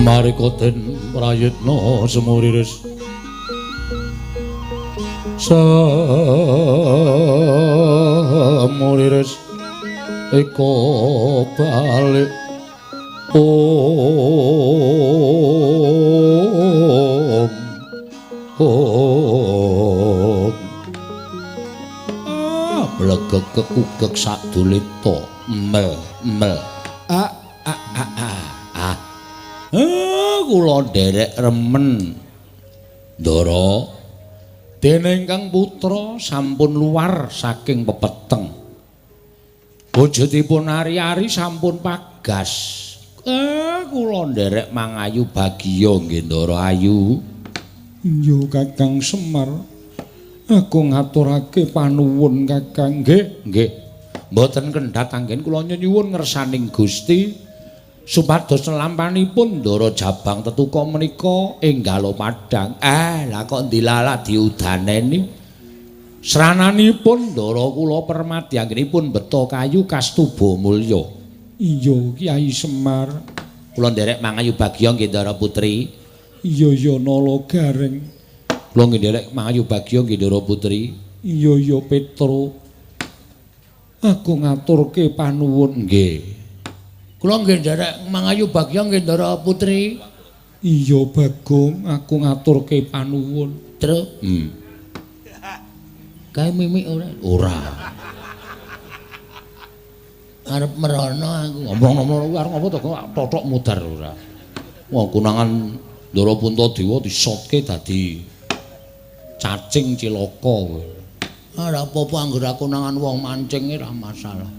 Marikoten prayitna semuriris semuriris eko balik blegek kekugek sadulita mel kula nderek remen ndara dene ingkang putra sampun luar saking pepeteng bojotipun ari-ari sampun pagas kula nderek mangayu bagiya nggih ndara ayu iya Kakang Semar aku ngaturake panuwun Kakang nggih mboten kendhat anggen kula nyuwun ngersaning Gusti supados lampanipun ndara jabang tetuka menika enggalo padhang lah kok dilala diudaneni srananipun ndara kula permati anggenipun beto kayu kastuba mulya iya Kyai Semar kula nderek mangayu bagya nggih ndara putri iya nala gareng kula nderek mangayu bagya nggih ndara putri iya Petro aku ngaturke panuwun nggih kula nggih nderek mangayu bagya nggih ndara putri iya Bagong aku ngaturke panuwun terus kae mimik ora arep merono aku ngomong-ngomong arep apa to kok totok mudar ora wong kunangan Ndara Puntadewa disotke dadi cacing cilaka ora apa-apa anggere kunangan wong mancing ora masalah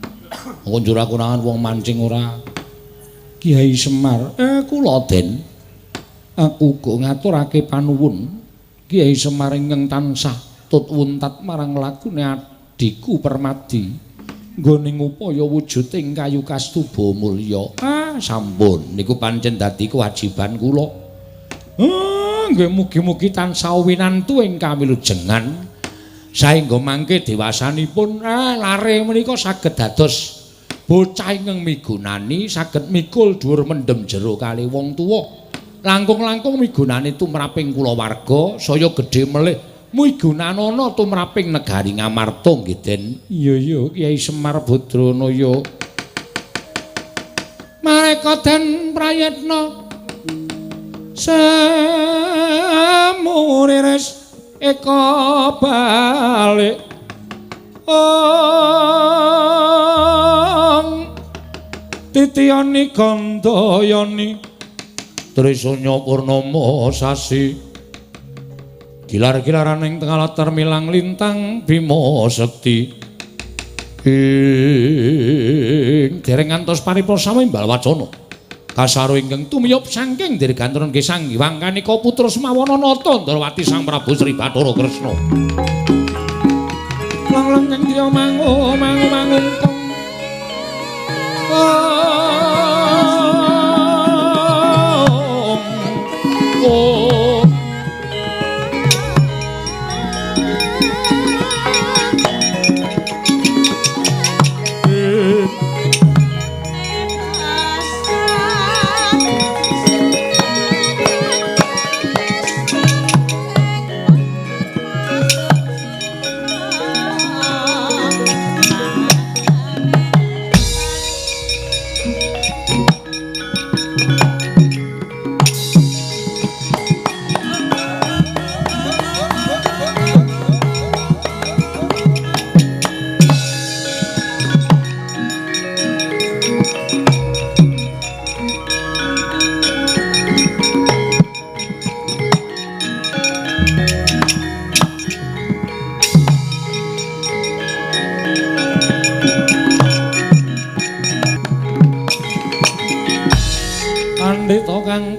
kok njur kunangan wong mancing ora Kyai Semar kula Den aku uga ngaturake panuwun Kyai Semar ingkang tansah tut wuntat marang lakune adhiku Permadi nggone upaya wujuding kayu kastuba mulya sampun niku pancen dadi kewajiban kula nggih mugi-mugi tansah winantu ing kamilujengan saengga mangke dewasanipun lare menika saged dados bocah ingkang migunani saged mikul dhuwur mendem jero kali wong tuwa langkung-langkung migunani tumraping kulawarga saya gedhe melih migunanana tumraping negari Ngamarta nggih Den iya Kyai Semar Badranaya mareka Den prayitna semuriris eka balik titiyani gandayani trisanya purnama sasi gilar-gilaraning tengah latar milang lintang Bima Sekti ing dereng ngantos paripursa mimbal wacana kasaro ingkang tumiyup saking dirgantara nggih Sang Hyang Kanika putra Semawana Nata Ndrawati Sang Prabu Sri Bathara Kresna lang-lang kang dia mangu-mangu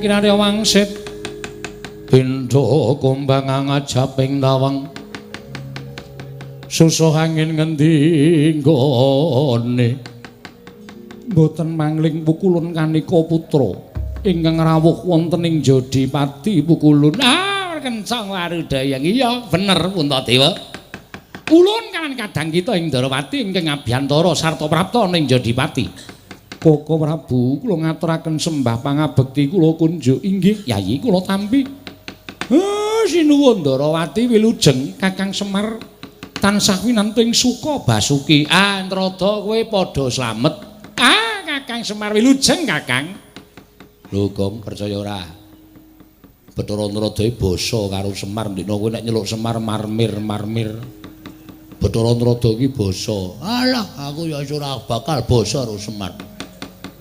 Kinarya wangsit pindha kumbang ngajaping tawang susah angin ngendi nggone mboten mangling pukulun kanika putra ingkang rawuh wonten ing Jodipati pukulun kencang warudayang iya bener Puntadewa ulun kan kadang kita ing Darawati ingkang abiyantara sarta prapta ning Jodipati Koko Prabu, kula ngaturaken sembah pangabekti kula kunjuk inggih Yayi kula tampi. Sinuwun Darawati wilujeng Kakang Semar tansah winanting suka Basuki. Antrada kowe padha slamet. Kakang Semar wilujeng Kakang. Lho Gong percaya ora? Bathara Antrada basa karo Semar ndikna kowe nek nyeluk Semar marmir. Bathara Antrada iki basa. Alah, aku ya ora bakal basa karo Semar.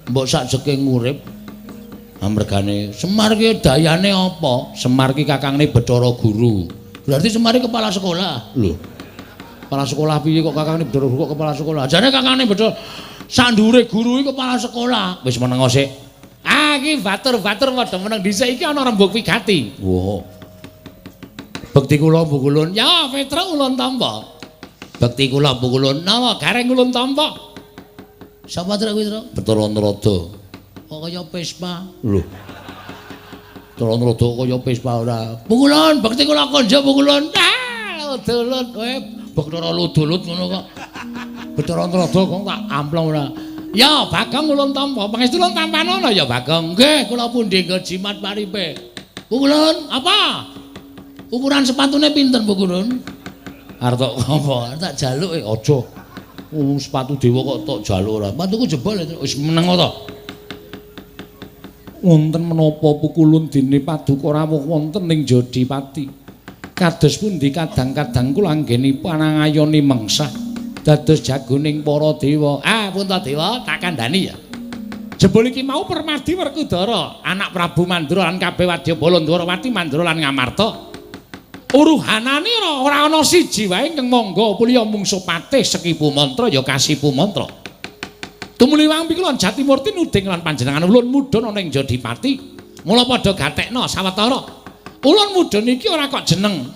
Mbok sakjeke ngurip amargane Semar ki dayane apa? Semar ki kakangne Bathara Guru. Berarti Semar ki kepala sekolah. Lho. Kepala sekolah piye kok kakangne Bathara Guru kok kepala sekolah? Jane kakangne Bathara sandure guru iki kepala sekolah. Wis menengo sik. Iki batur-batur padha meneng dhisik iki ana rembug wigati. Wo. Bekti kula Bukulun. Ya, Petra ulun tampa. Bekti kula Bukulun. Nawa gareng ulun tampa. Sapa trek kuwi, Tru? Bathara Antrada. Kok kaya Pespa? Lho. Bathara Antrada kaya Pespa ora. Pukulun, bekti kula konjo Pukulun. Ludulut kowe Bathara ludulut ngono kok. Bathara Antrada kok tak amplong ora. Ya, Bagong ulun tampa. Pangestu ulun tampanono ya, Bagong. Nggih, kula pundi nggo jimat paripe. Pukulun, apa? Ukuran sepatune pinten, Pukulun? Arep apa? Tak jaluk aja. Sepatu dewa kok tok jaluk ora. Sepatuku jebol wis meneng to. Wonten menapa Pukulun dene paduka rawuh wonten ing Jodipati. Kados pundi kadang-kadang kula anggeni panangayoni mengsah dados jagoning para dewa. Puntadewa tak kandhani ya. Jebul iki mau Permadi Werkudara, anak Prabu Mandura lan kabeh Wadyabala Ndwarawati Mandura lan Ngamarta. Uruhanane ora ana siji wae ingkang mangga pulya mungsuh patih Sekipu Mantra ya Kasipu Mantra. Tumuli wampi kula Jatimurti nuding lan panjenengan ulun mudhun ana ing Jodipati. Mula padha gatekna sawetara. Ulun mudhun iki ora kok jeneng.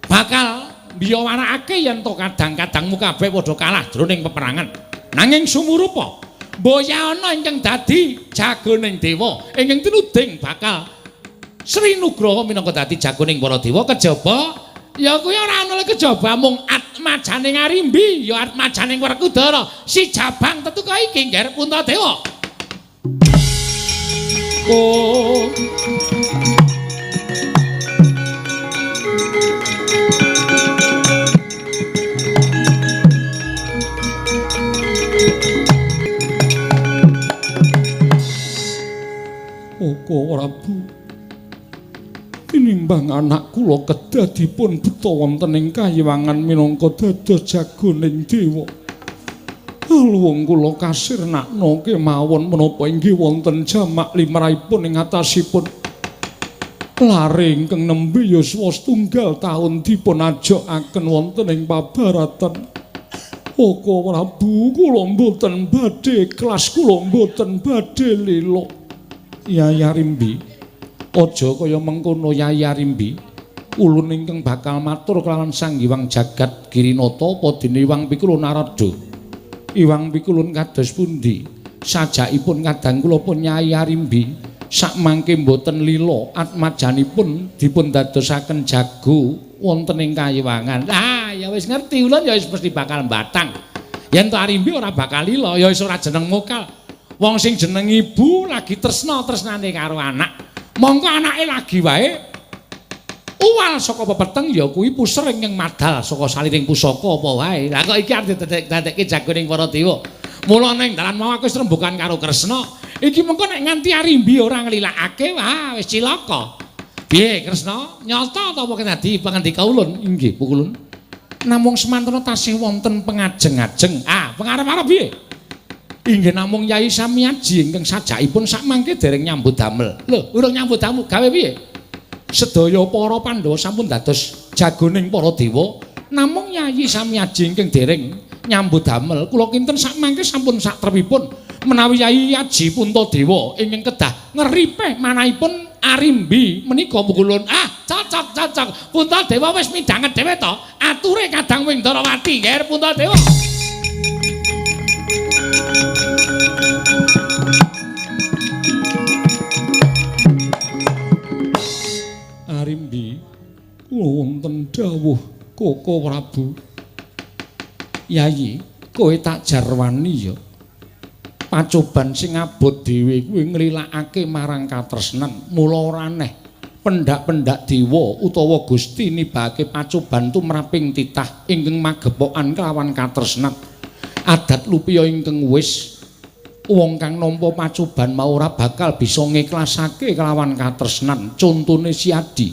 Bakal mbiyawarakake yen to kadang-kadangmu kabeh padha kalah jroning peperangan. Nanging sumurupa boya ana ingkang dadi jagoning dewa ingkang tinuding bakal Sri Nugraha minangka dadi jagoning para dewa kejaba ya kuwi ora ana kejaba mung atmajaning Arimbi ya atmajaning Werkudara si jabang tetu kaya iki ngger Puntadewa. Oh Prabu tinimbang anak kula kedadipun buta wonten ing kayiwangan minangka dados jagoning dewa. Alwong kula kasirnakna kemawon menapa inggih wonten jamak limrahipun ing atasipun lare ingkang nembe yuswa setunggal taun dipun ajokaken wonten ing pabaratan. Oko Prabu kula mboten badhe kelas kula mboten badhe lila. Yayi Arimbi, aja kaya mengkono Yayi Arimbi. Ulun ingkang bakal matur kelawan Sang Hyang Jagat Girinata apa dene Hyang Pikulun Narada. Hyang Pikulun kados pundi? Sajakipun kadang kula pun Yayi Arimbi sakmangke boten lila atmajanipun dipun dadosaken jago wonten ing Kayiwangan. Ah, ya wis ngerti ulun ya wis mesti bakal batang. Yen to Arimbi ora bakal lila ya wis ora jeneng mokal. Wong sing jeneng ibu lagi tresnane karo anak. Mongko anake lagi wae uwal saka pepeteng ya kuwi puser ingkang madal saka saliring pusaka apa wae. Lah kok iki arep dadekke jagoning para dewa. Mula ning dalan mau aku wis rembugan karo Kresna. Iki mengko nek nganti Arimbi ora nglilakake wah wis cilaka. Piye Kresna? Nyata ta apa dadi pangandika ulun? Inggih, Pukulun. Namung semantana tasih wonten pengajeng-ajeng. Ah, pengarep-arep piye? Inggih namung Yai Samyaji ingkang sajakipun sakmangke dereng nyambut damel. Lho, urung nyambut damel gawe piye? Sedaya para Pandhawa sampun dados jagoning para dewa, namung Yai Samyaji ingkang dereng nyambut damel. Kula kinten sakmangke sampun satrepipun menawi Yai Yaji Puntadewa ingkang kedah ngeripeh manahipun Arimbi menika Pukulun. Ah, cocok. Puntadewa wis midanget dhewe to. Ature Kadang Wingdarawati nggih Puntadewa. Arimbi wonten dawuh Koko Prabu. Yayi, kowe tak jarwani ya. Pacoban sing abot dhewe kuwi nglilakake marang katresnan. Mula ora aneh pendak-pendak dewa utawa Gusti nibake pacoban tumraping titah ingkang magepokan kelawan katresnan. Adat lupiya ingkang wis wong kang nampa pacoban mau ora bakal bisa ngiklasake kelawan katresnan. Contone Siadi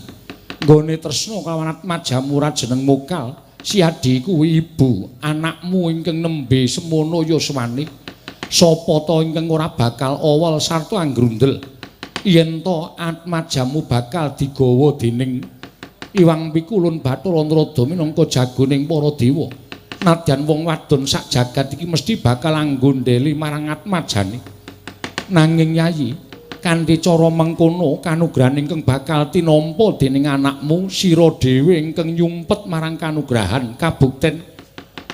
nggone tresna kelawan Atmajamurat jeneng Mokal. Siadi kuwi ibu anakmu ingkang nembe semono yuswane. Sapa ta ingkang ora bakal awal sarta anggrundel yen to Atmajamu bakal digawa dening Iwang Pikulun Bathara Narada minangka jagoning para dewa. Nadyan wong wadon sak jagat iki mesti bakal anggondeli marang Atmajane. Nanging Yayi, kanthi cara mengkono kanugrahan ingkang bakal tinampa dening anakmu sira dhewe ingkang nyumpet marang kanugrahan kabukten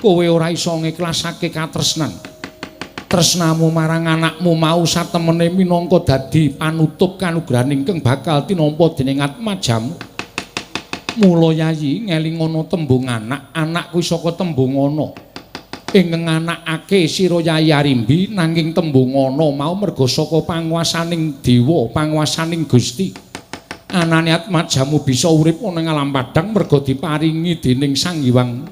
kowe ora iso ngiklasake katresnan. Tresnamu marang anakmu mau satemene minangka dadi panutup kanugrahan ingkang bakal tinampa dening Atmajamu. Mula Yayi ngelingono tembung anak kuwi saka tembung ana. Ingkang anakake sira Yayi Arimbi nanging tembung ana mau merga saka panguwasaning dewa, panguwasaning Gusti. Anane Atmajamu bisa urip ana ing alam padhang merga diparingi dening Sang Hyang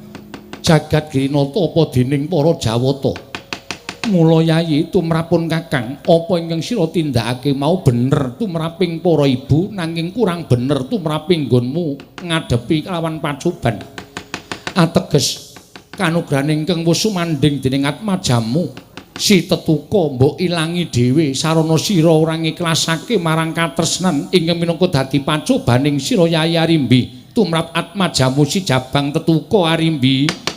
Jagat Girinata apa dening para Jawata. Mula Yayi tumrapun Kakang, apa ingkang sira tindakake mau bener tumraping para ibu nanging kurang bener tumraping nggonmu ngadepi kelawan pacoban. Ateges kanugrahan ingkang wis sumandhing dening Atmajamu si tetuka mbok ilangi dhewe sarana sira ora ngiklasake marang katresnan ingkang minangka dadi pacobaning sira Yayi Arimbi tumrap Atmajamu si jabang tetuka Arimbi.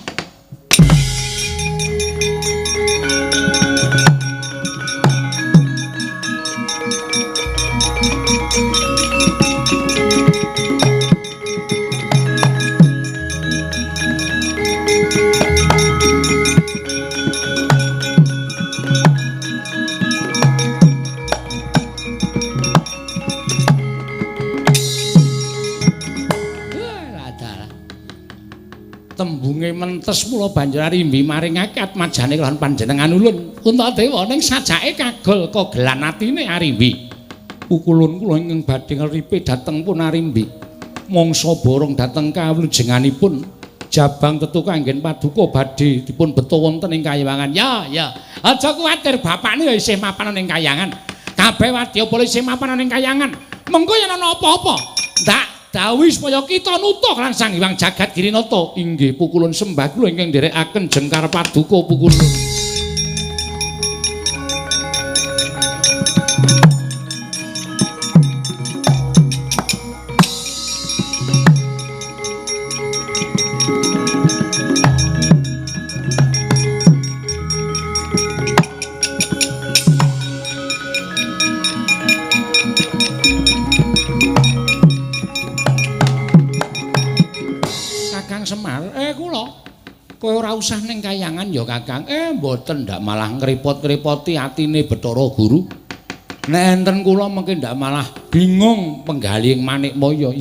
Tembunge mentes mula banjur Arimbi maringake Atmajane kelawan panjenengan ulun. Puntadewa ning sajake kagol kagelan atine Arimbi. Pukulun kula ingkang badhe ngripe dhateng pun Arimbi. Mangsa borong dhateng kawlujenganipun jabang tetuka anggen paduka badhe dipun beto wonten ing Kayiwangan. Ya. Aja kuwatir bapakne ya isih mapan ning Kayangan. Kabeh wadyabala isih mapan ning Kayangan. Mengko yen ana apa-apa, ndak dawuh supaya kita nutuh lan Sang Hyang Jagat Girinata. Inggih Pukulun sembah kula ingkang nderekaken jengkar paduka Pukulun. Kowe ora usah ning Kayangan ya Kakang. Mboten ndak malah ngrepot-ngrepoti atine Bathara Guru. Nek enten kula mengke ndak malah bingung penggali Manik Maya.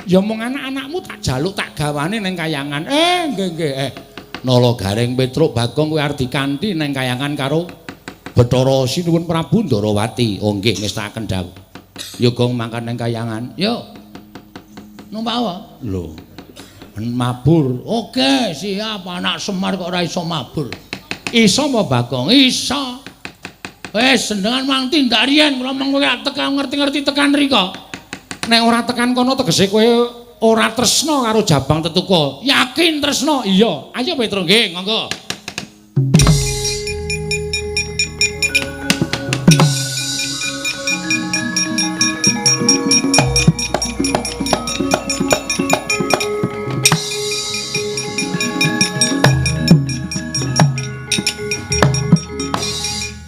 Ya mung anak-anakmu tak jaluk tak gawane ning kayangan. Nggih. Nala Garing Petruk Bagong kuwi arep dikanthi ning kayangan karo Bathara Sinuwun Prabu Ndarawati. Oh nggih ngestakaken dawuh. Yoga mangkan ning kayangan. Yo. Numpak apa? Lho. Mabur. Oke, siap. Anak Semar kok ora iso mabur. Iso apa Bagong? Iso. Wis senengan mang tindak riyen kula mengko tekan ngerti-ngerti tekan rika. Nek ora tekan kono tegese kowe ora tresna karo Jabang Tetuka. Yakin tresna? Iya. Ayo Petruk nggih, monggo.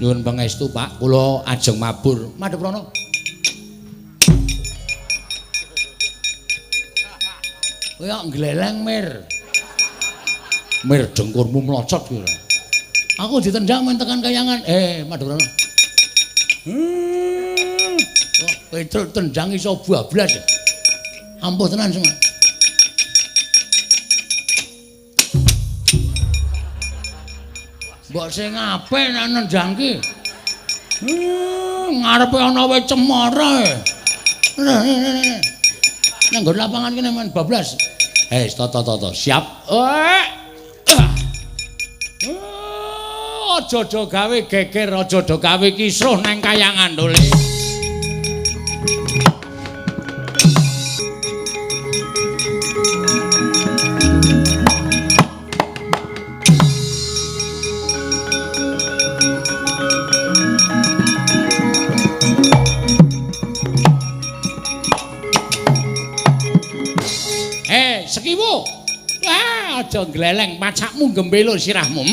Nyuwun pangestu, Pak. Kula ajeng mabur. Madhep rono. Kowe kok gleleng, Mir. Mir dengkurmu mlocot kuwi. Aku ditendang men tekan kayangan. Madhep rono. Wah, Petruk tendang iso bablas. Ampuh tenan semua. Mbok sing apik nek nendangke. Ngarepe ana wae cemara. Nang nggon lapangan kene men bablas. Toto. Siap. Aja do gawe geger, aja do gawe kisruh nang kayangan lho. Sekiwu. Aja gleleng pacakmu gembelo sirahmu.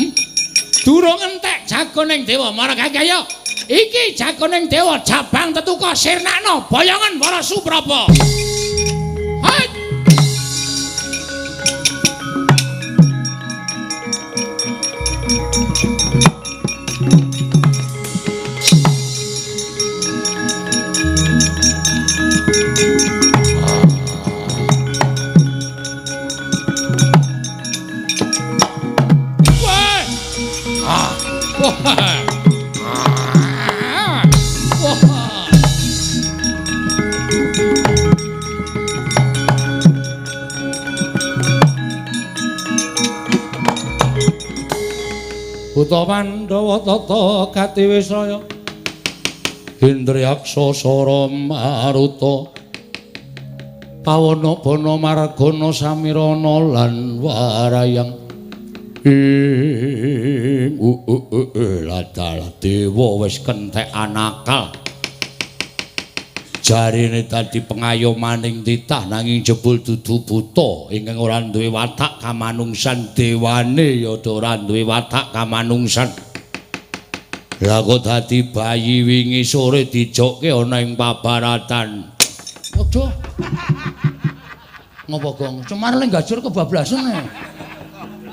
Durung entek jagoning dewa Maragaya. Iki jagoning dewa Jabang Tetuka sirnakno boyongan para Suprapa. Hai. Buta Pandhawa tata Gatiwisraya Indriyaksa Sara Maruta Pawana Bana Margana Samirana lan Warayang ladal dewa wis kenthek anakal jarine dadi pengayomaning titah nanging jebul dudu buta ingkang ora duwe watak kamanungsan dewane ya ora duwe watak kamanungsan lha kok dadi bayi wingi sore dijokke ana ing pabaratan aja ngopo Gong Semar le gajur kebablasan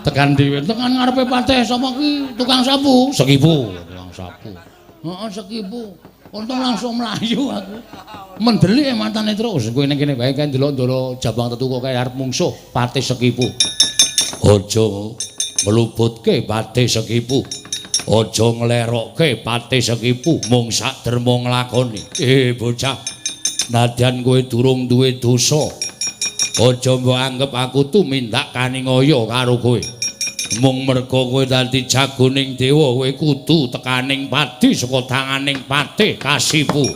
tekan dhewe tekan ngarepe pateh sapa ki tukang sapu Sekipu tukang sapu heeh Sekipu untung langsung mlayu aku mendelik mantane terus kowe ning kene wae kan delok-delok Jabang Tetuka kae arep mungsuh patih Sekipu aja mlubutke patih Sekipu aja nglerokke patih Sekipu mung sak derma nglakoni bocah nadyan kowe durung duwe dosa aja mbok anggap aku tumindak kaningaya karo kowe mung merga kowe dadi jagoning dewa kowe kudu tekaning pati saka tanganing patih Kasipu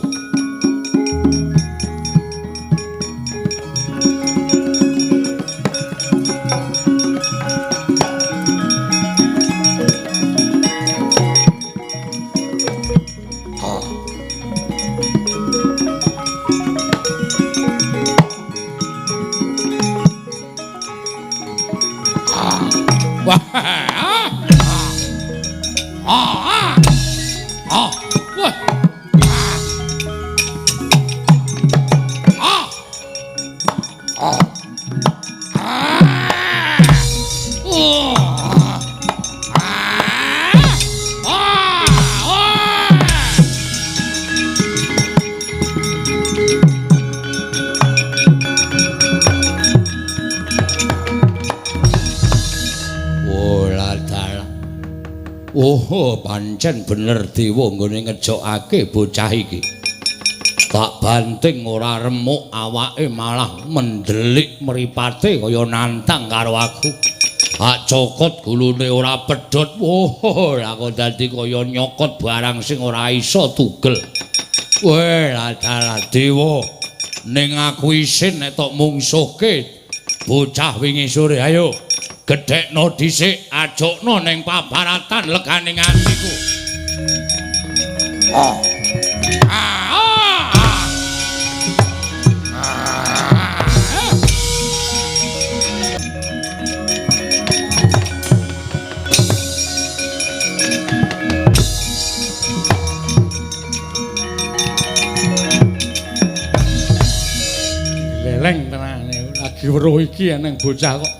Oh, pancen bener dewa nggone ngejokake bocah iki. Tak banting ora remuk awake malah mendelik mripate kaya nantang karo aku. Hak cokot gulune ora pedhot. Woh, aku dadi kaya nyokot barang sing ora iso tugel. Weh, adalah dewa. Ning aku isin nek tok mungsuhke bocah wingi sore. Ayo, gedhekno dhisik, ajokno ning pabaratan leganing atiku. Leleng tenane lagi weruh iki nang bocah kok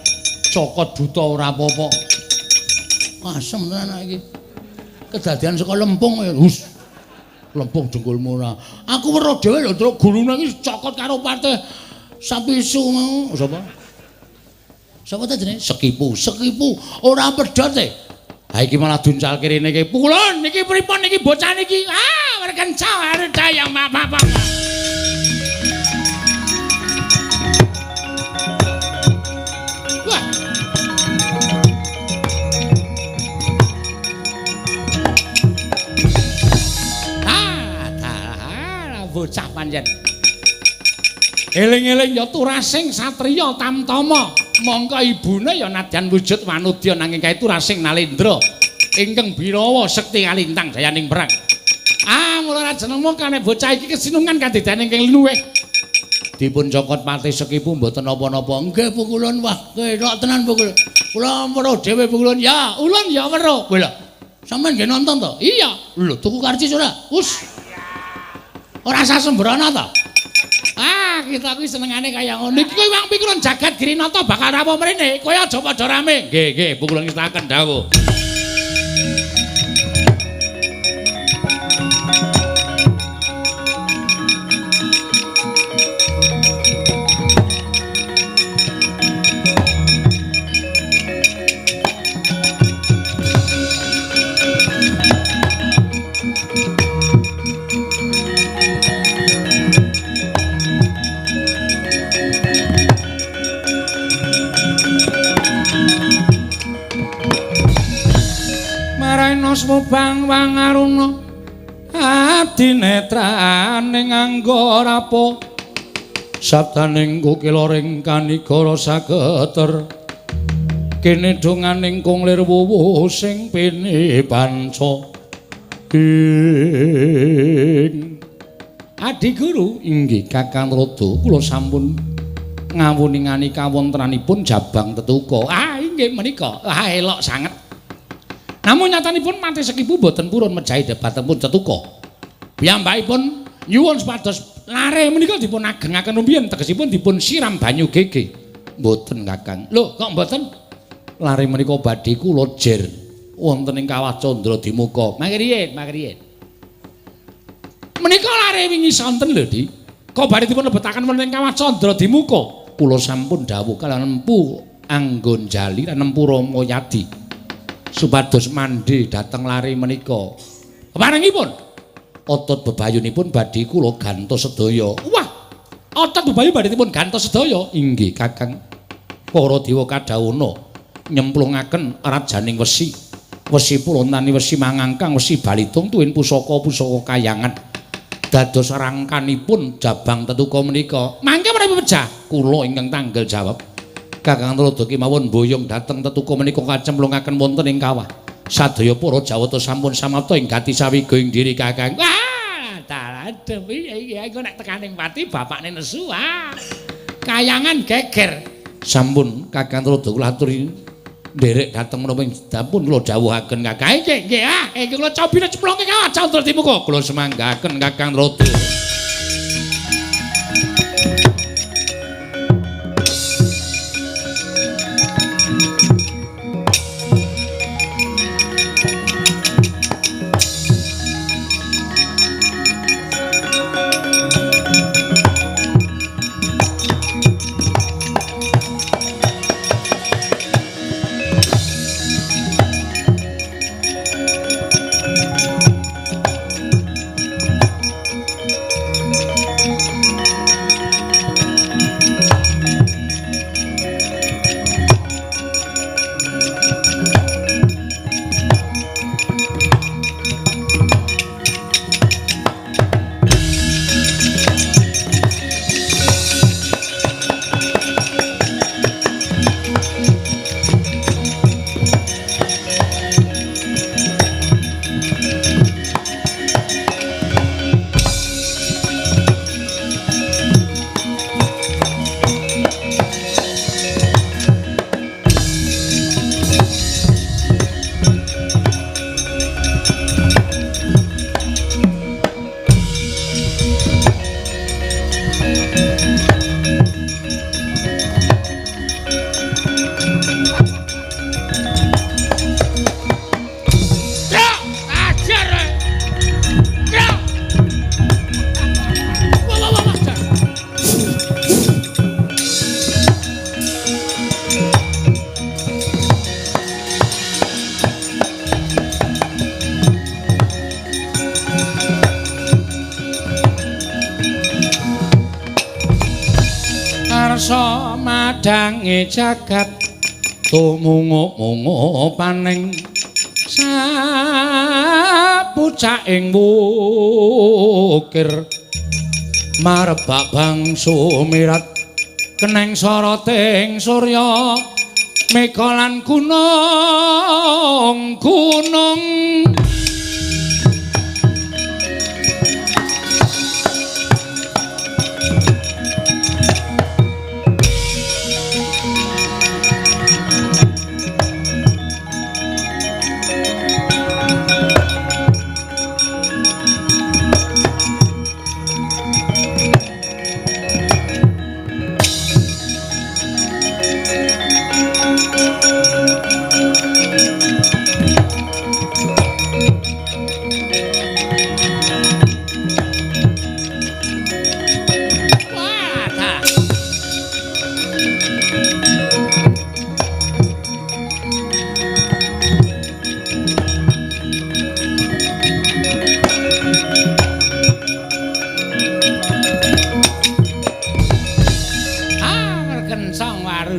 cokot buta ora apa-apa. Asem tenan iki. Kedadian saka lempung ya. Hus. Lempung jengkulmu ora. Aku weruh dhewe lho truk gulune iki cokot karo pate sapisu mau. Sapa? Sapa ta jenenge? Sekipu. Sekipu ora pedhot e. Ha iki malah duncal kirine iki. Pulun niki pripun niki bocah niki? Ah, merkenca arep dayang apa-apa. Bocah panjen. Eling-eling ya turasing satriya tamtama. Mongko ibune ya nadyan wujud wanudya nanging kae turasing Nalendra. Ingkang Birawa sekti kalintang dayaning perang. Mula jeneng mongkane bocah iki kesinungan kadidane ingkang luwih. Dipun cokot pati sekipu mboten napa-napa. Nggih pukulun wah ketok tenan pukul. Kula weruh dhewe pukulun. Ya, ulun ya weruh. Kowe lho. Sampeyan nggih nonton to? Iya. Lho tuku karcis ora? Wus. Ora sasembrono to. Kita kuwi senengane kaya ngono. Iki kowe wong pikulun jagat Girinata bakal rampung mrene. Kowe aja padha rame. Nggih, pukulun ngestaken dawuh. Mubang wangaruna ati netrane nganggo rapo sabdaning kukiloring kanigara sageter kene donganing kunglir wuwuh sing pene panca ing Adi Guru inggih Kakang Rada kula sampun ngawuningani kawontranipun Jabang Tetuka inggih menika elok sanget. Namun nyatanipun Mati Sekipu boten purun mejahi debatipun Tetuka. Piyambakipun nyuwun supados lare menika dipun agengaken rumiyin tegesipun dipun siram banyu gege. Mboten Kakang. Lho, kok mboten? Lare menika badhe kula jer wonten ing Kawah Candradimuka. Mangriyen. Menika lare wingi sonten lho, Di. Kok badhe dipun lebetaken wonten ing Kawah Candradimuka. Kula sampun dawuh kaliyan Empu Anggon Jali lan Empu Ramayadi. Supados mandhe dhateng lare menika. Keparengipun otot bebayunipun badhe kula gantos sedaya. Wah, otot bebayu badhe dipun gantos sedaya. Inggih, Kakang. Para dewa kadhawuhna nyemplungaken rajaning wesi. Wesi Purantani, wesi Mangangkang, wesi Balitung tuwin pusaka-pusaka kayangan. Dados rangkanipun Jabang Tetuka menika. Mangke menapa pejah? Kula ingkang tanggal jawab. Kakang Rada kemawon boyong dhateng Tetuka menika kacemplungaken wonten ing kawah. Sadaya para Jawata sampun samapta ing gati sawiga ing diri Kakang. Aduh iki engko nek tekaning pati bapakne nesu. Kayangan geger. Sampun Kakang Rada kula aturi nderek dhateng menapa ing dapun kula dawuhaken Kakang. Nggih, kula cobi cemplungke kawah Candradimuka. Kula semanggaken Kakang Rada. mangsa madange jagat tumungu-mungu paning sapucaking wukir marebak bangsu mirat keneng soroting surya mega lan gunung-gunung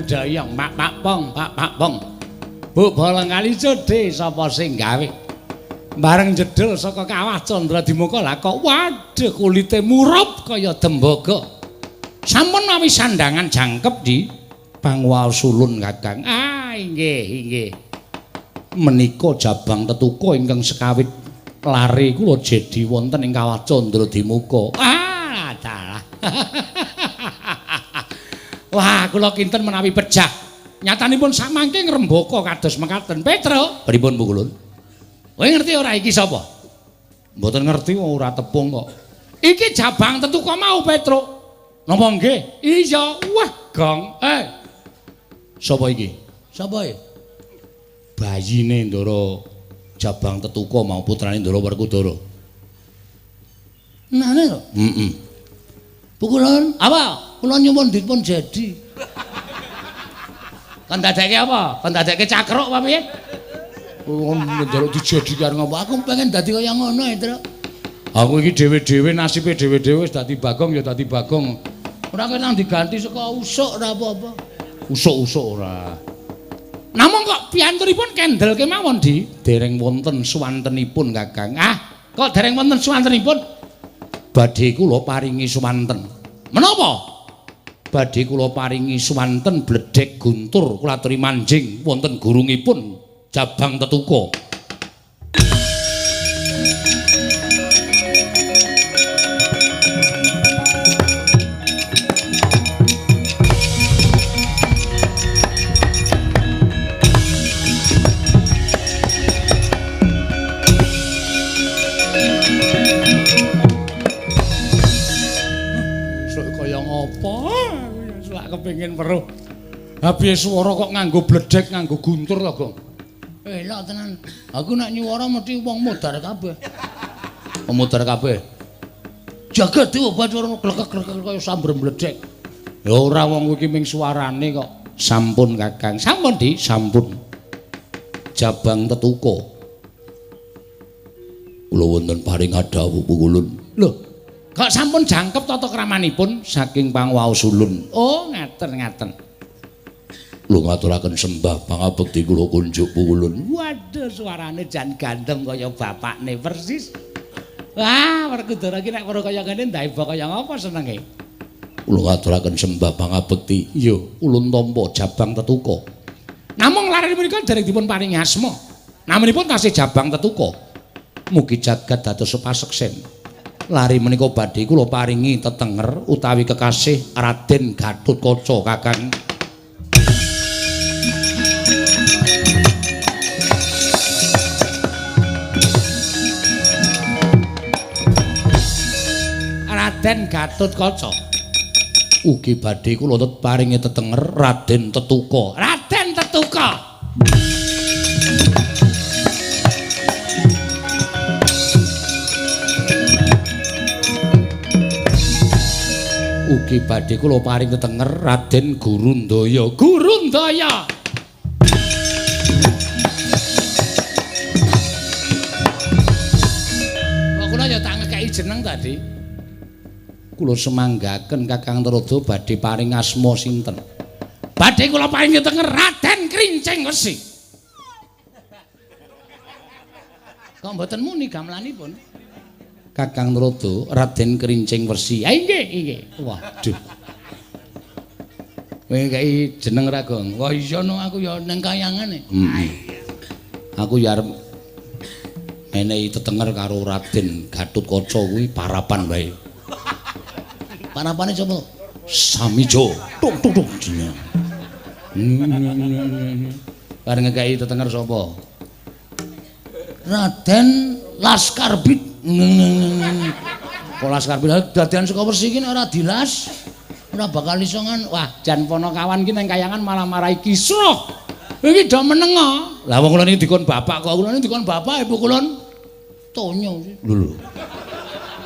Dayang Pak Pong. Bu bola kali cedhe sapa sing gawe? Bareng jedul saka kawah Candradimaka lah kok waduh kulite murup kaya tembaga. Sampun mawi sandangan jangkep di Pangwaos Sulun Kakang. Ah inggih. Menika Jabang Tetuka ingkang sekawit lare kula jedi wonten ing kawah Candradimaka. Ah dalah. Wah, kula kinten menawi pejah. Nyatanipun samangke ngrembaka kados mekaten. Petro, pripun Bu Kulun? Kowe ngerti ora iki sapa? Mboten ngerti ora tepung kok. Iki Jabang Tetuka mau, Petro. Napa nggih? Iya, wah, Gong. Sapa iki? Sapa e? Bayine Ndara Jabang Tetuka mau putrane Ndara Werkudara. Nah, kok? Heeh. Bu Kulun, apa? Kula nyuwun dipun jadi. Kan dadekke apa? Kan dadekke cakruk apa piye? Njaluk dijadi karo ngopo? Aku pengen dadi kaya ngono, Tru. Aku iki dhewe-dhewe nasibe dhewe-dhewe wis dadi Bagong ya dadi Bagong. Ora kena diganti saka usuk ora apa-apa. Usuk-usuk ora. Namung kok piyanturipun kendel kemawon di dereng wonten suwantenipun Kakang. Ah, kok dereng wonten suwantenipun? Badhe kula paringi suwanten. Menapa? Badhe kula paringi suwanten bledhek guntur kula aturi manjing wonten gurungipun Jabang Tetuka. Kepengin weruh. Habis swara kok nganggo bledhek, nganggo guntur to, Gong. Elok tenan. Aku nek nyuwara mesti wong mudhar kabeh. Mudhar kabeh. Jagat diobat swara glekek-glekek kaya sambar bledhek. Ya ora wong iki ming suarane kok. Sampun Kakang, sampun Di, sampun. Jabang Tetuka. Kula wonten paring adhawuh Bu Kulun. Lho, kok sampun jangkep tata kramanipun saking Pangwaos Sulun. Oh, ngaten. Kula ngaturaken sembah pangabekti kula kunjuk Bu Kulun. Waduh, suarane jan gandeng kaya bapakne persis. Wah, Werkudara iki nek weruh kaya ngene ndaiba kaya ngapa senenge. Kula ngaturaken sembah pangabekti. Iya, ulun tampa Jabang Tetuka. Namung lare menika dereng dipun paringi asma. Namanipun tasih Jabang Tetuka. Mugi jagat dados supaseksen. Lari menika badhe kula paringi tetenger utawi kekasih Raden Gatotkaca Kakang. Raden Gatotkaca. Ugi badhe kula paringi tetenger Raden Tetuka. Raden Tetuka. Ugi badhe kula paring tetenger Raden Gurundaya. Gurundaya. Kok kula ya tak ngekeki jeneng tadi. Kula semanggaken Kakang Narada badhe paring asma sinten? Badhe kula paringi tenger Raden Krincing Wesi. Kok mboten muni gamelanipun? Kakang Narada Raden Krincing Wesi. Ah nggih, nggih. Waduh. Kowe kei jeneng ra, Gong? Wah iya no aku ya ning kayangane. Aku ya arep menehi tetenger karo Raden Gatotkaca kuwi parapan wae. Parapane sapa? Samijo. Tuk tuk tuk. Bareng ngekei tetenger sapa? Raden Laskarbit. Kok Laskarbit dadian saka Wesi iki ora dilas. Ora bakal iso wah jan Panakawan ki nang kayangan malah marai Kisra. Iki do menenga. Lah wong kula niki dikon bapak kok kula niki dikon bapak ibu kula tonyo sih. Lho.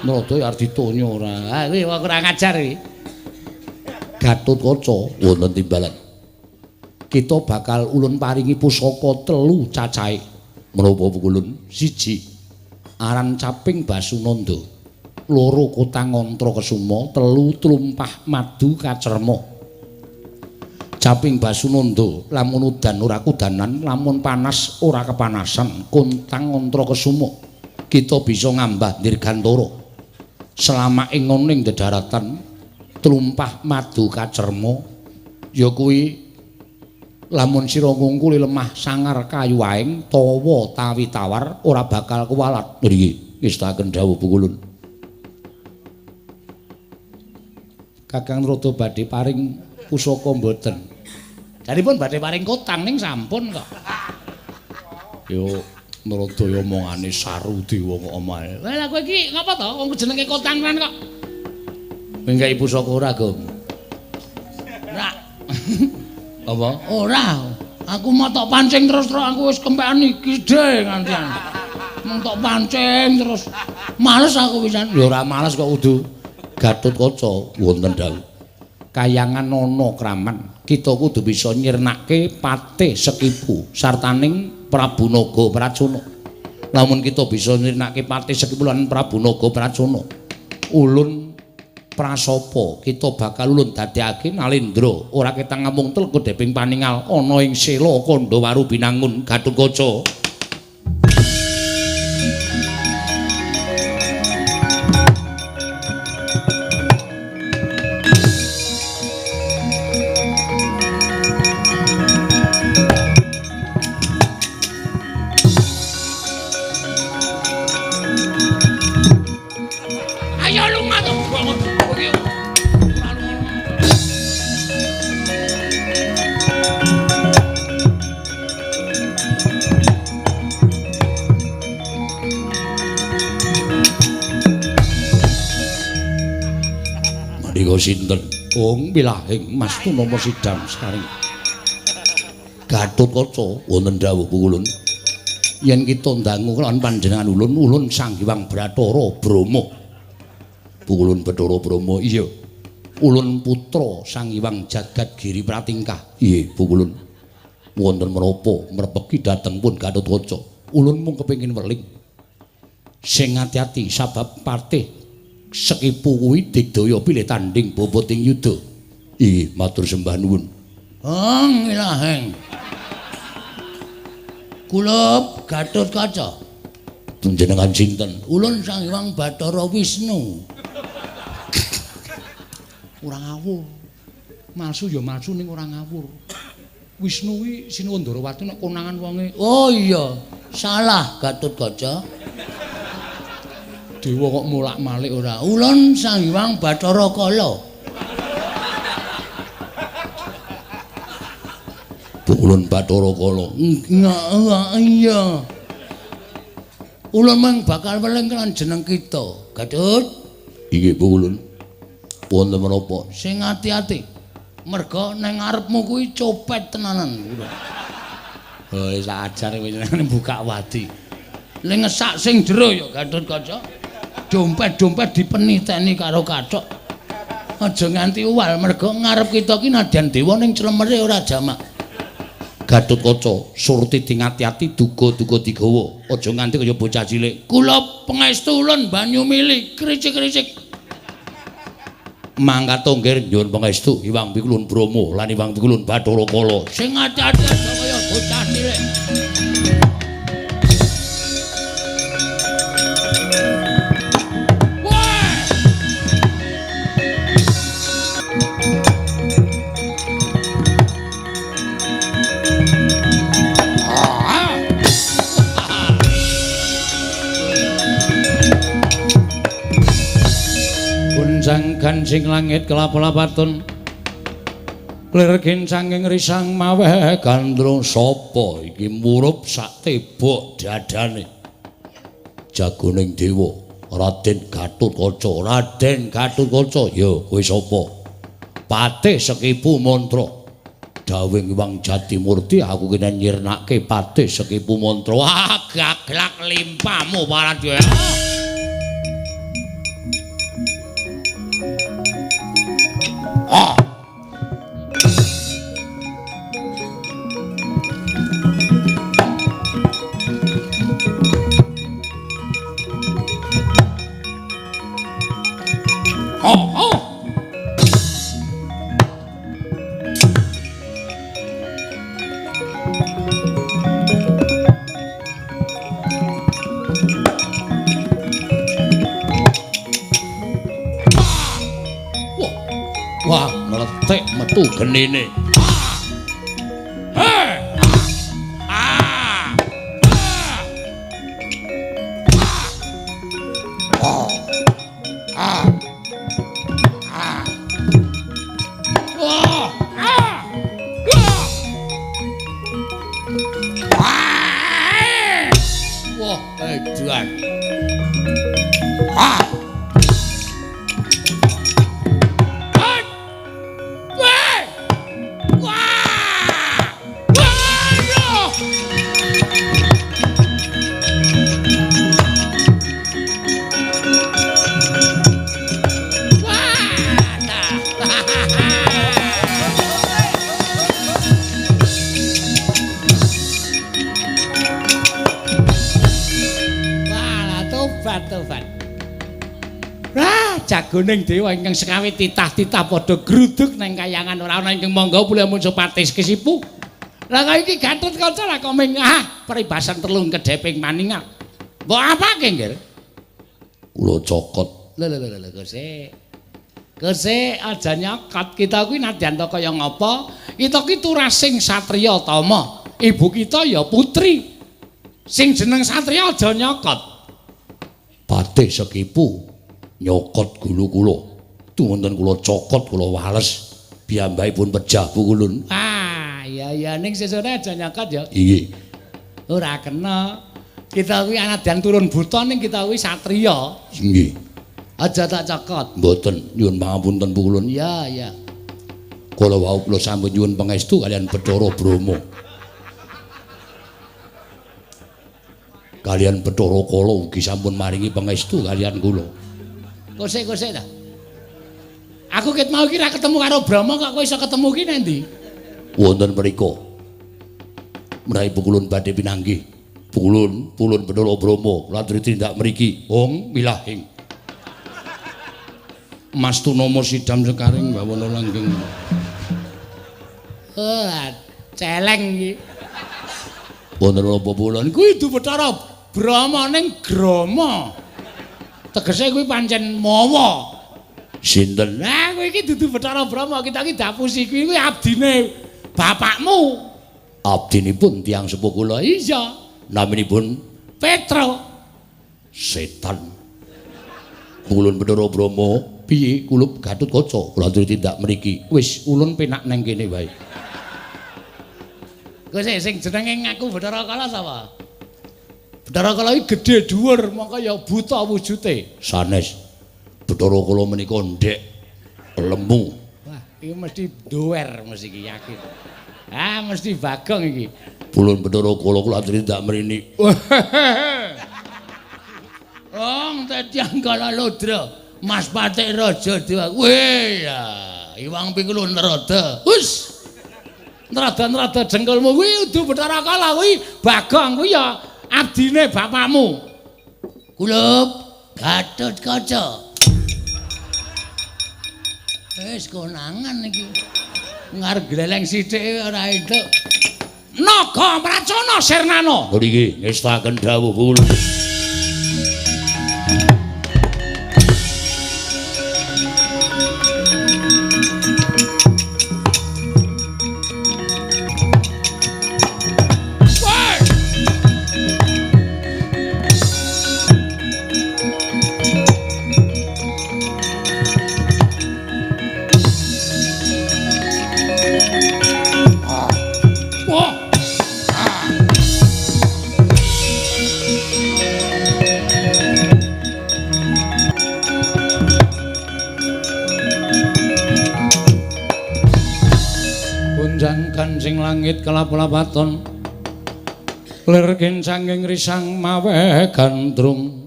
Narada ya arep ditonyo ora. Ha kuwi wong kurang ajar iki. Gatotkaca wonten timbalan. Kita bakal ulun paringi pusaka 3 cacahe. Menapa pukulun? 1 aran Caping Basunanda, 2 Kotangantra Kesuma, 3 Tlumpah Madu Kacerma. Caping Basunanda lamun udan ora kudanan, lamun panas ora kepanasan. Kotangantra Kesuma kita bisa ngambah dirgantara. Selama ing ngoning dedaratan Tlumpah Madu Kacerma ya kuwi lamun sira ngungkuli lemah sangar kayu waing tawa tawi tawar ora bakal kuwalat. Nggih, ngestaken dawuh pukulun. Kakang Narada badhe paring pusaka mboten. Jaripun badhe paring kotang ning sampun kok. Yo Narada yo omongane saru dewa kok omahe. Lah kowe iki ngapa to wong jenenge kotang kan kok. Menggawe pusaka ora, Gong? Ora. Apa? Ora. Aku mau tok pancing terus aku wis kempekan iki dhe ngantian. Mung tok pancing terus. Males aku pisan. Ya ora males kok kudu Gatotkaca wonten dawuh. Kayangan ana kraman, kita kudu bisa nyirnake patih Sekipu sartaning Prabu Naga Pracuna. Lamun kita bisa nyirnake patih Sekipu lan Prabu Naga Pracuna, ulun prasapa kita bakal ulun dadekake Nalendra ora ketang ngamung telku deping paningal ana ing Sela Kandawaru Binangun Gatotkaca. Sinten wong milahing Mas Tunama Sidam Sari. Gatotkaca wonten dawuh pukulun yen kita ndangu lan panjenengan ulun Sang Hyang Bathara Brahma. Pukulun Bathara Brahma iya. Ulun putra Sang Hyang Jagat Giri Pratingkah. Nggih pukulun. Wonten menapa mrepeki dhateng pun Gatotkaca. Ulun mung kepengin weling. Sing ati-ati sabab patih Sekipu kuwi digdaya pilih tanding boboting yuda. Ih, matur sembah nuwun. Ilaheng. Kula Gatotkaca. Panjenengan sinten? Ulun Sang Hyang Bathara Wisnu. Ora ngawur. Malsu ya malsu ning ora ngawur. Wisnu kuwi Sinuwandarawati nek konangan wonge. Oh iya, salah Gatotkaca. Dewa kok mulak-malik ora. Ulun Sang Hyang Bathara Kala. Ulun Bathara Kala. Iya. Ulun mung bakal weling kan jeneng kita. Gatut. Inggih Bu Ulun. Wonten menapa? Sing ati-ati. Merga nang ngarepmu kuwi copet tenanan. Oh, sak ajar wis buka wadi. Ning ngesak sing jero ya Gatotkaca. Dompet-dompet dipeniteni karo kathok. Aja nganti uwal merga ngarep kita ki nadyan dewa ning clemere ora jamak. Gatotkaca surti dingati-ati duga-duga digawa. Aja nganti kaya bocah cilik. Kula pangestu ulun banyu mili kricik-kricik. mangkat tonggir nyuwun pangestu Iwang Pikulun Bromo lan Iwang Pikulun Bathara Kala. Sing ati-ati aja kaya bocah cilik. Gunjang gancing langit kelap-lapatun Lirgin sanging risang maweh gandrung sapa iki murup sak tebok dadane Jagoning Dewa Raden Gatotkaca. Raden Gatotkaca ya kowe sapa? Patih Sekipu Mantra. Dawing Iwang Jatimurti aku kene nyirnake Patih Sekipu Mantra. Wah gaglak limpamu Paradya. Wah, meletek metu genine. Wah, edan. Jagoning Dewa ingkang sekawi titah-titah padha gruduk nang kayangan ora ana ingkang monggo pulih mun Patih Sekipu. Lah kok iki Gatotkaca lah kok mengah peribasan telung kedheping maningal. Mbok apake nggih? Kula cokot. Lho Gusik aja nyokot. Kita kuwi nadyan to kaya ngapa? Kita ki turasing satriya tama. Ibu kita ya putri. Sing jeneng satriya aja nyokot. Patih Sekipu nyokot gulu kula. Tuwonten kula cokot kula wales. Piyambakipun pejah pukulun. Ah, iya ning sesone aja nyokot ya. Iya. Ora kena. Kita kuwi anadyan turun buta ning kita kuwi satriya. Nggih. Aja tak cokot. Mboten, nyuwun pangapunten pukulun. Ya. Kala wau kula sampun nyuwun pangestu kalian Bathara Brahma. Kalian Bathara Kala ugi sampun maringi pangestu kalian kula. Kosek ta. Aku ket mau ki ra ketemu karo Brahma kok kowe iso ketemu ki nendi? Wonten mriku. Menawi pukulun badhe pinanggih. Pukulun Bathara Brahma latri tindak mriki. Wong milahing. Mas Tunama Sidam Sekaring bawana langgeng. Celeng iki. Wonten apa bulan kuwi du Bathara Brahma ning Grama. Tegese kuwi pancen mawa. Sinten? Lah kowe iki dudu Bathara Brahma, kita iki dapusi kuwi abdine bapakmu. Abdinipun tiyang sepuh kula. Iya. Naminipun Petra. Setan. Ulun Bathara Brahma, piye kulup Gatotkaca? Kula aturi tindak mriki. Wis ulun penak nang kene wae. Kowe sing jenenge ngaku Bathara Kala sapa? Bathara Kala iki gedhe dhuwur, mongko ya buta wujute. Sanes. Bathara Kala menika ndek lemu. Wah, iki mesti doer mesti iki yakin. Ah, mesti bagong iki. Pulun Bathara Kala kula aturi ndak mrini. Wong tetiang Kala Ludra, Mas Patih Raja Dewa. Weh ya, Iwang Pikulun Narada. Wus. Narada jengkolmu kuwi udu Bathara Kala kuwi bagong kuwi ya abdine bapakmu. Kulup Gatotkaca. Wis konangan iki. Ngarep gleleng sithik ora entuk. Naga Pracana Sirnana. Mriki ngestaken dawuh kula. Kancing langit kelap-lapaton lir kincanging risang mawe gandrung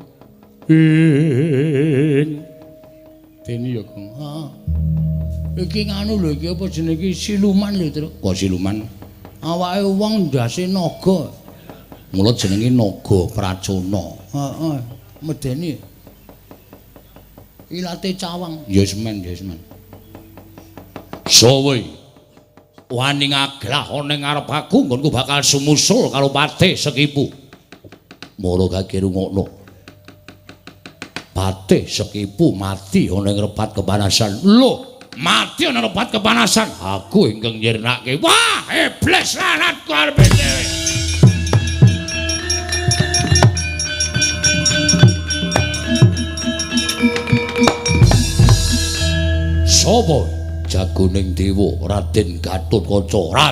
ing dene ya Kang. Iki nganu lho iki apa jenenge iki siluman lho Tru. Kok siluman? Awake wong ndase naga. Mula jenenge Naga Pracana. Heeh. Medeni. Ilate cawang. Yes men. Sowe. Wani ngaglah ana ngarep aku nggonku bakal sumusul karo Patih Sekipu. Mula gage rungokno. Patih Sekipu mati ana ngrepat kepanasan. Lho, mati ana ngrepat kepanasan. Aku ingkang nyirnake. Wah, iblis lanatku arepe dhewe. Sopo? Jagoning dewa Raden Gatotkaca.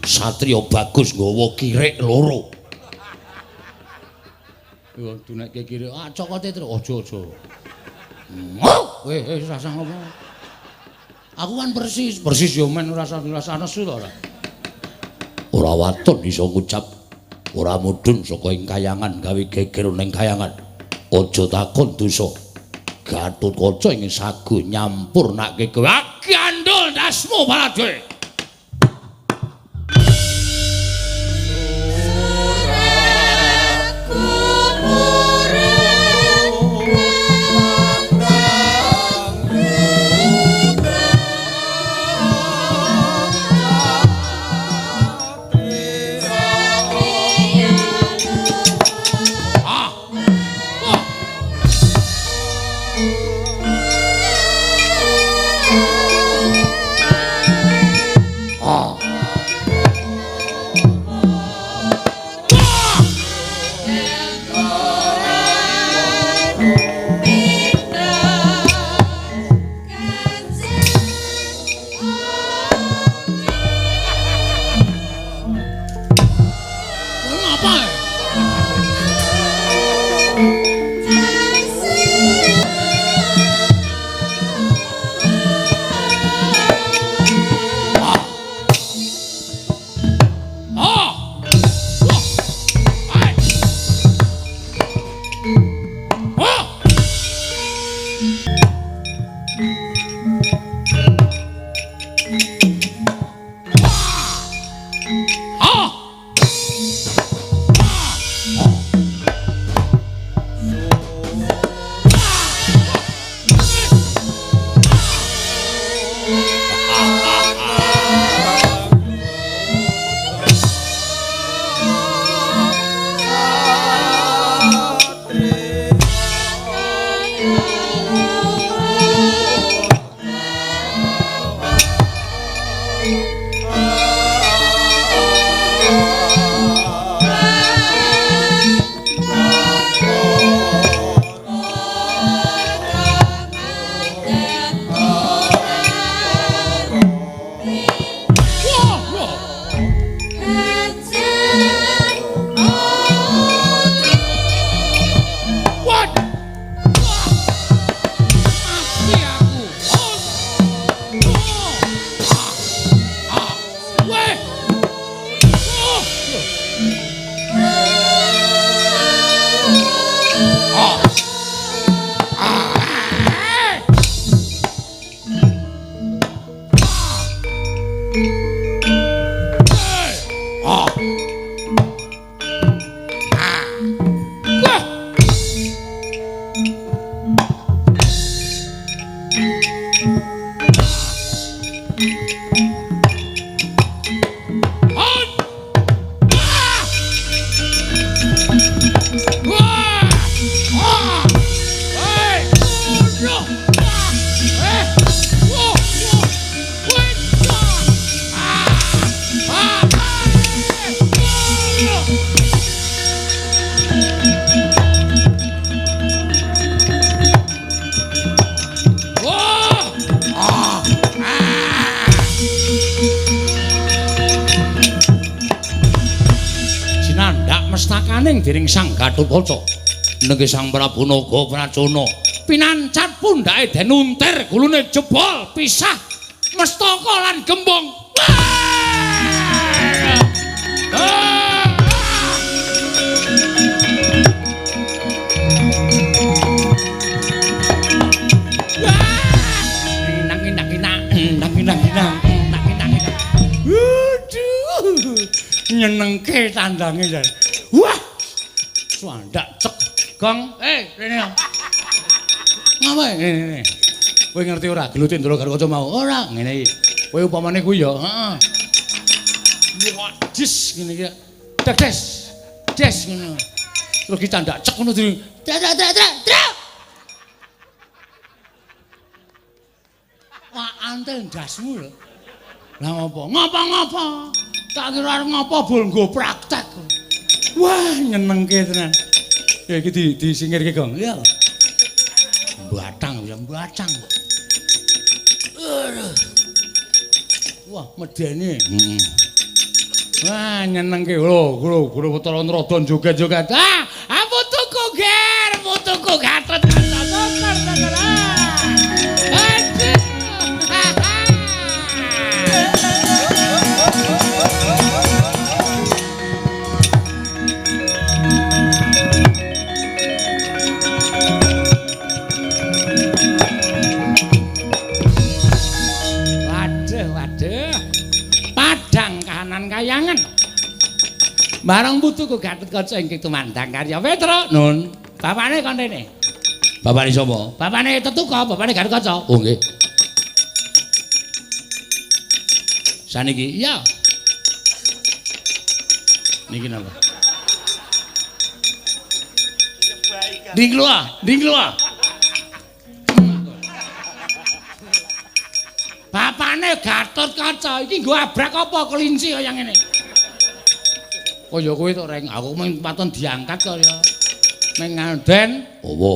Satriya bagus nggawa kirik loro. Yo dunekke kirik. Cokote terus aja. Wis rasa ngopo. Aku kan persis yo men rasa nesu to ora. Ora waton iso ngucap. Ora mudhun saka ing kayangan gawe geger ning kayangan. Aja takon dosa. Gatotkaca ingin sagu nyampurnake kowe gandul dasmu Baladewa. makaning dening Sang Gatotkaca nengge Sang Prabu Naga Pracana pinancat pundhake den untir gulune jebol pisah mestaka lan gembong. Nyenengke tandange jan. Wah. Swandak cek. Gong, rene. Ngapa ngene? Kowe ngerti ora gelutin Ndara Gatotkaca mau? Ora, ngene iki. Kowe upamane kuwi ya, heeh. Wah, jis ngene iki. Des. Des ngono. Terus ki tandak cek ngono di. Truk. Wah, antel ndasmu lho. Lah ngopo? Ngapa? Tak kira arep ngopo bol nggo praktek. Wah, nyenengke tenan. Ya iki disingkirke, Gong. Iya. Batang ya, batang. Wah, medene. Wah, nyenengke lho, guru Bathara Narada joget-joget. Aku tuku ger, putuku Gatot Kaca. Kayangan barang putuku Gatotkaca ingkang tumandang karya Petra nun bapane kon rene bapane sapa bapane Tetuka bapane Gatotkaca oh nggih saniki iya niki napa dingloa bapane Gatotkaca iki nggo abrak apa kelinci kaya ngene. Kaya kowe tok reng aku mung paton diangkat kok ya. Ning nganden apa?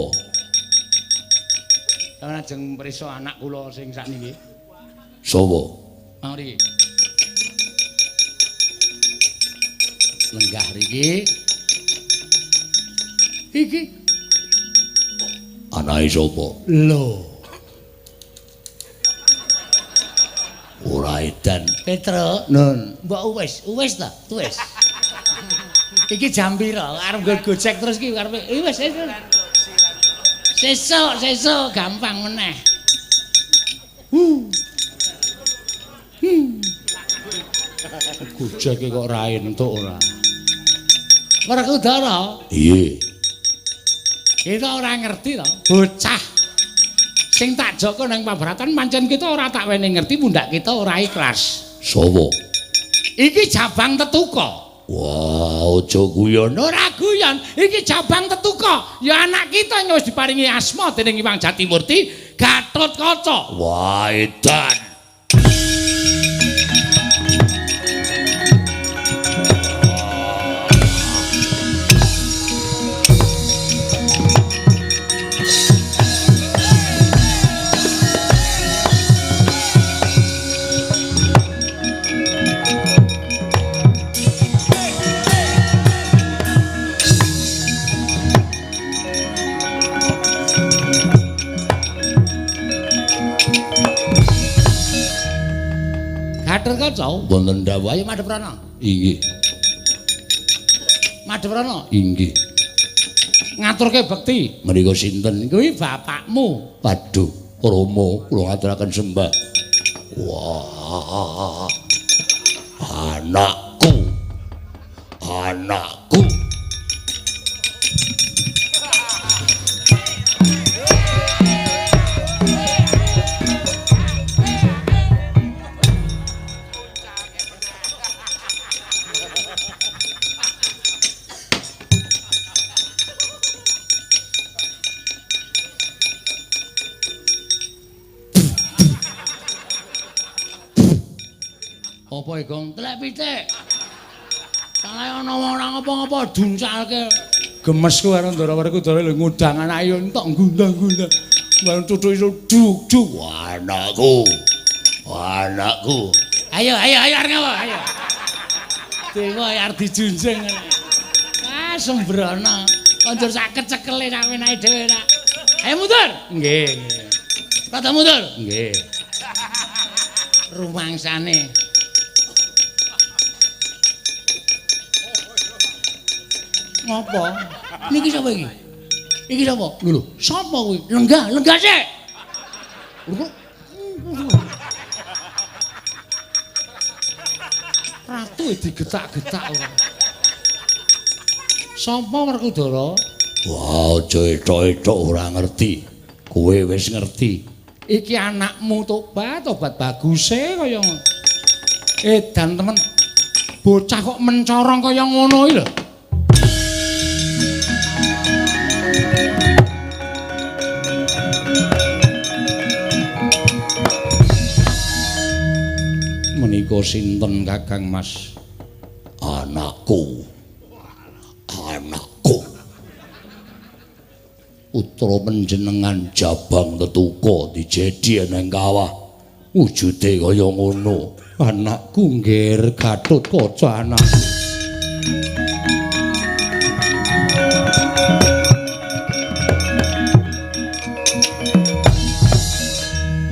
Lah ajeng prisa anak kula sing sakniki. Sapa? Mari. Lenggah riki. Iki. Anake sapa? Lho. Ora edan Petra nun mbok wis ta wis iki jam pira arep gojek terus iki karepe wis sesuk gampang meneh gojek kok ra entuk ora Werkudara iya kita ora ngerti to bocah sing tak joko nang pabratan pancen kita ora tak wene ngerti pundak kita ora ikhlas. Sapa? Iki Jabang Tetuka. Wah, aja guyon. Ora guyon, iki Jabang Tetuka. Ya anak kita yang wis diparingi asma dening Hyang Jatimurti Gatotkaca. Wah, edan. Gatotkaca wonten dawuh ayo Madeprana. Inggih. Madeprana. Inggih. Ngaturke bekti. Menika sinten? Kuwi bapakmu. Waduh, Rama, kula ngaturaken sembah. Wah. Anakku. Apa Gong? Telek pitik. Salah ana wong ora ngapa-ngapa duncalke. Gemesku karo Ndara Werkudara lho ngundang anake entuk gundang-gundang. Bareng tutuk iso duk-duk. Anakku. Ayo arep ngapa? Ayo. Dewa arep dijunjung. Sembrono. Kondur saged cekele sawenake dhewe ra. Ayo mundur. Nggih. Rada mundur. Nggih. Rumangsane. Ngopo? Niki sapa iki? Iki sapa? Lho, sapa kuwi? Lenggah sik. Ratu digetak-getak ora. Sapa Werkudara? Wah, aja etok-etok ora ngerti. Kowe wis ngerti. Iki anakmu tobat baguse kaya ngono. Edan temen. Bocah kok mencorong kaya ngono iki lho. Menika sinten Kakang Mas? Anakku. Putra panjenengan Jabang Tetuka dijedi nang kawah. Wujude kaya ngono. Anakku ngger Gatotkaca anakku.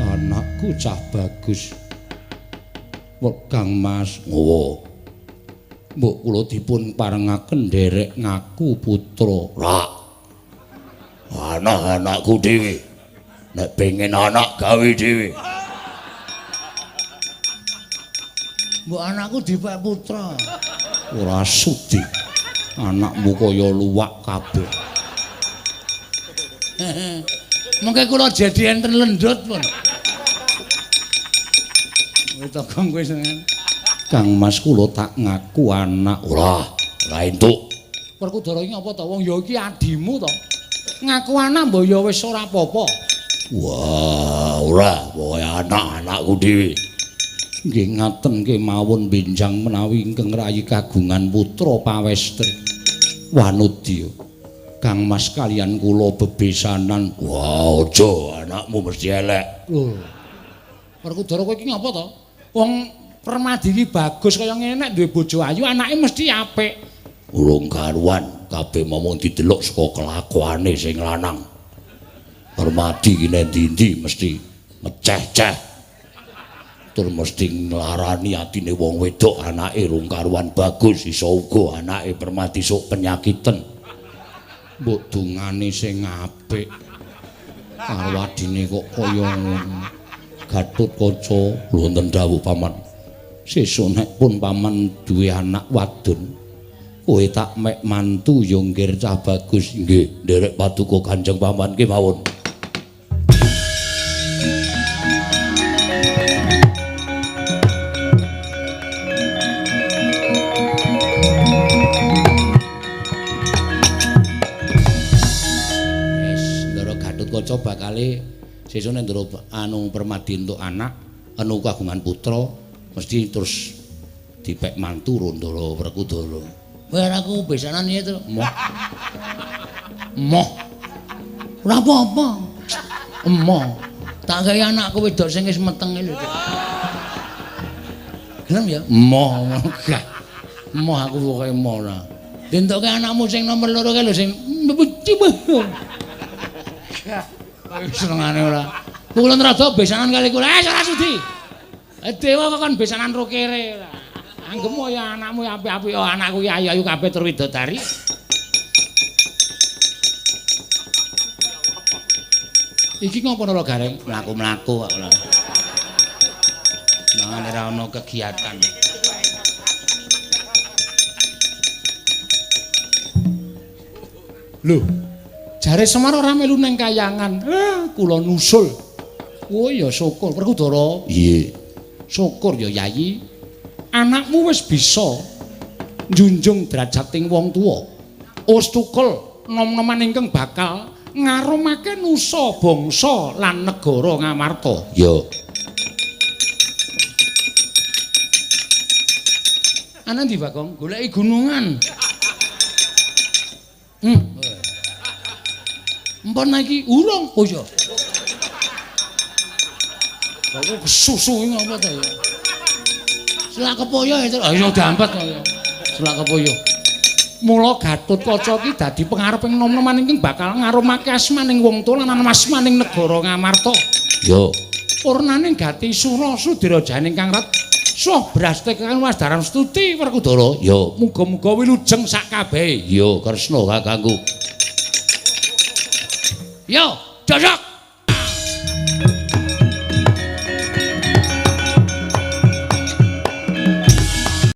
Anakku cah bagus. Kang Mas, ngowo. Mbok kula dipun parengaken nderek ngaku putra. Ra. Anak-anakku dhewe. Nek pengen anak gawe dhewe. Mbok anakku dipek putra. Ora sudi. Anakmu kaya luwak kabeh. Mengke kula jadi enten lendut pun. Tokong kowe seneng. Kang Mas kula tak ngaku anak. Ora entuk. Werkudara iki apa to? Wong ya iki adimu to. Ngaku anak mbok ya wis ora apa-apa. Wah, ora, pokoke anak-anakku dhewe. Nggih ngaten kemawon benjang menawi ingkang rayi kagungan putra pawestri. Wanudya. Kang Mas kalian kula bebesanan. Wah, aja anakmu mesti elek. Lho. Werkudara kowe iki ngapa to? Wong Permadi iki bagus kaya ngene nek duwe bojo ayu anake mesti apik. Urung karuan kabeh momong didelok saka kelakuane sing lanang. Permadi iki nek ndi mesti ngeceh-ceh. Tur mesti nglarani atine wong wedok anake rung karuan bagus iso uga anake Permadi sok penyakiten. Mbok dungane sing apik. Karo adine kok kaya ngono. Gatotkaca lho wonten dawuh paman. Sesuk nek pun paman duwe anak wadon, kowe tak mek mantu ya ngger cah bagus. Nggih, nderek paduka Kanjeng paman kemawon. Wis, ndara Gatotkaca bakale sesuk nek ndara Permadi entuk anak, anu kagungan putra mesti terus dipek mantu Ndara Werkudara. Kowe aku besanan ya to. Moh. Ora apa-apa. Emoh. Tak gawe anakku wedok sing wis meteng lho. Gelem ya? Emoh. Emoh aku pokoke emoh ora. Dentoke anakmu sing nomor 2 kae lho sing senengane ora. Kula rada besanan kali kula. Ora sudi. Dewa kok kon besanan ro kere. Anggemu ya anakmu apik-apik ya anakku ya ayu-ayu kabeh tur widodari. Iki ngopo lho Gareng? Mlaku-mlaku kok lho. Mangane ra ono kegiatan. Lho, jare Semar ora melu ning kayangan. Kula nusul. Oh ya syukur Werkudara. Nggih. Syukur ya Yayi. Anakmu wis bisa njunjung derajating wong tuwa. Wis tukel nom-noman ingkang bakal ngaromake nusa bangsa lan negara ngamarta. Ya. Ana ndi Bagong? Goleki gunungan. Mpun iki urung. Oh ya. Kok susu iki apa ta ya? Selak kepoyo itu. Ayo dampet kok ya. Selak kepoyo. Mula Gatotkaca iki dadi pangareping nom-noman ingkang bakal ngarumake asmaning wong tuwa lan asmaning negara Ngamarta. Ya. Purnaning gati sura Sudirajaning Kang Rat. Suh brastekaken wasdaran stuti Werkudara. Ya, muga-muga wilujeng sak kabehe. Ya, Kresna kakangku. Ya, jajak.